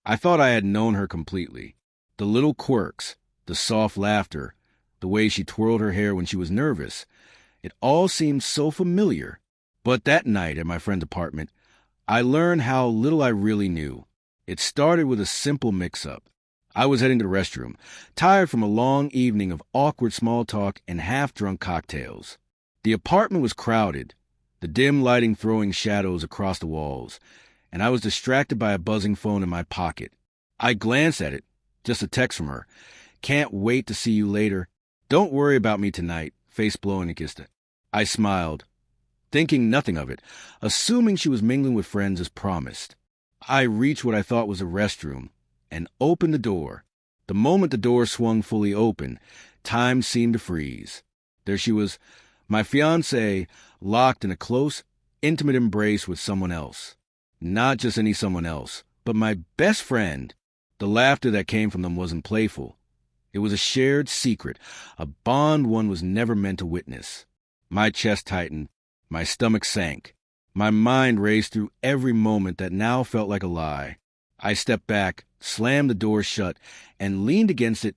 I thought I had known her completely. The little quirks, the soft laughter, the way she twirled her hair when she was nervous, it all seemed so familiar. But that night at my friend's apartment, I learned how little I really knew. It started with a simple mix-up. I was heading to the restroom, tired from a long evening of awkward small talk and half-drunk cocktails. The apartment was crowded, the dim lighting throwing shadows across the walls, and I was distracted by a buzzing phone in my pocket. I glanced at it, just a text from her. "Can't wait to see you later. Don't worry about me tonight, face blowing a kiss." I smiled, thinking nothing of it, assuming she was mingling with friends as promised. I reached what I thought was a restroom and opened the door. The moment the door swung fully open, time seemed to freeze. There she was, my fiancée, locked in a close, intimate embrace with someone else. Not just any someone else, but my best friend. The laughter that came from them wasn't playful. It was a shared secret, a bond one was never meant to witness. My chest tightened, my stomach sank. My mind raced through every moment that now felt like a lie. I stepped back, slammed the door shut, and leaned against it,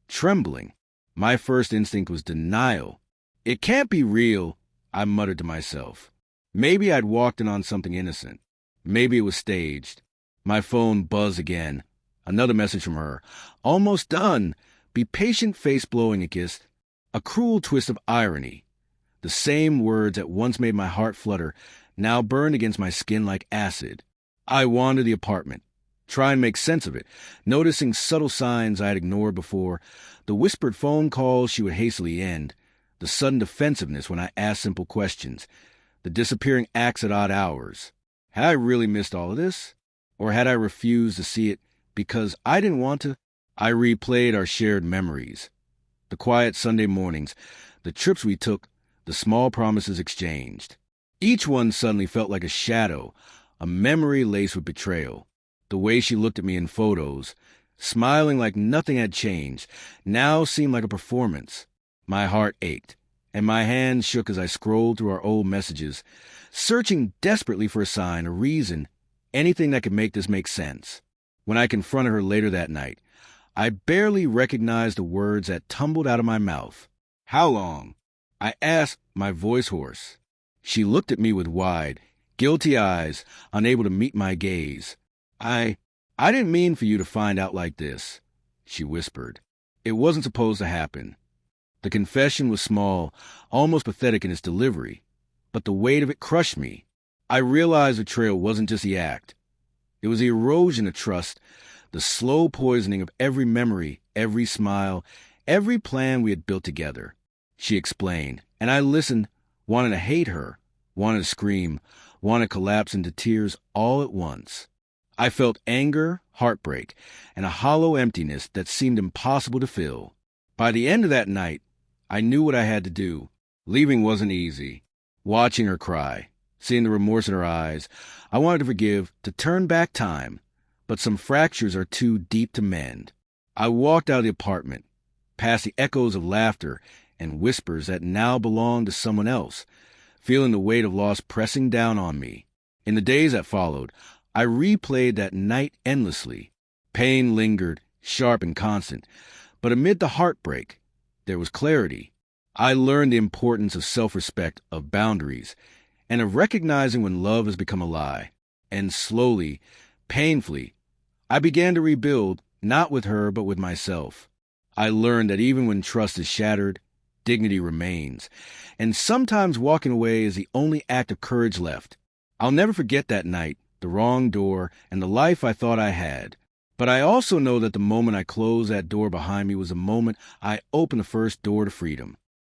trembling. My first instinct was denial. "It can't be real," I muttered to myself. Maybe I'd walked in on something innocent. Maybe it was staged. My phone buzzed again. Another message from her. "Almost done. Be patient, face blowing a kiss." A cruel twist of irony. The same words that once made my heart flutter now burned against my skin like acid. I wandered the apartment, try and make sense of it, noticing subtle signs I had ignored before, the whispered phone calls she would hastily end, the sudden defensiveness when I asked simple questions, the disappearing acts at odd hours. Had I really missed all of this? Or had I refused to see it because I didn't want to? I replayed our shared memories. The quiet Sunday mornings, the trips we took, the small promises exchanged. Each one suddenly felt like a shadow, a memory laced with betrayal. The way she looked at me in photos, smiling like nothing had changed, now seemed like a performance. My heart ached, and my hands shook as I scrolled through our old messages, searching desperately for a sign, a reason, anything that could make this make sense. When I confronted her later that night, I barely recognized the words that tumbled out of my mouth. "How long?" I asked, my voice hoarse. She looked at me with wide, guilty eyes, unable to meet my gaze. I didn't mean for you to find out like this," she whispered. "It wasn't supposed to happen." The confession was small, almost pathetic in its delivery, but the weight of it crushed me. I realized betrayal wasn't just the act. It was the erosion of trust, the slow poisoning of every memory, every smile, every plan we had built together. She explained, and I listened, wanting to hate her, wanted to scream, wanted to collapse into tears all at once. I felt anger, heartbreak, and a hollow emptiness that seemed impossible to fill. By the end of that night, I knew what I had to do. Leaving wasn't easy. Watching her cry, seeing the remorse in her eyes, I wanted to forgive, to turn back time, but some fractures are too deep to mend. I walked out of the apartment, past the echoes of laughter and whispers that now belonged to someone else, feeling the weight of loss pressing down on me. In the days that followed, I replayed that night endlessly. Pain lingered, sharp and constant, but amid the heartbreak, there was clarity. I learned the importance of self-respect, of boundaries, and of recognizing when love has become a lie. And slowly, painfully, I began to rebuild, not with her, but with myself. I learned that even when trust is shattered, dignity remains, and sometimes walking away is the only act of courage left. I'll never forget that night, the wrong door, and the life I thought I had. But I also know that the moment I closed that door behind me was the moment I opened the first door to freedom.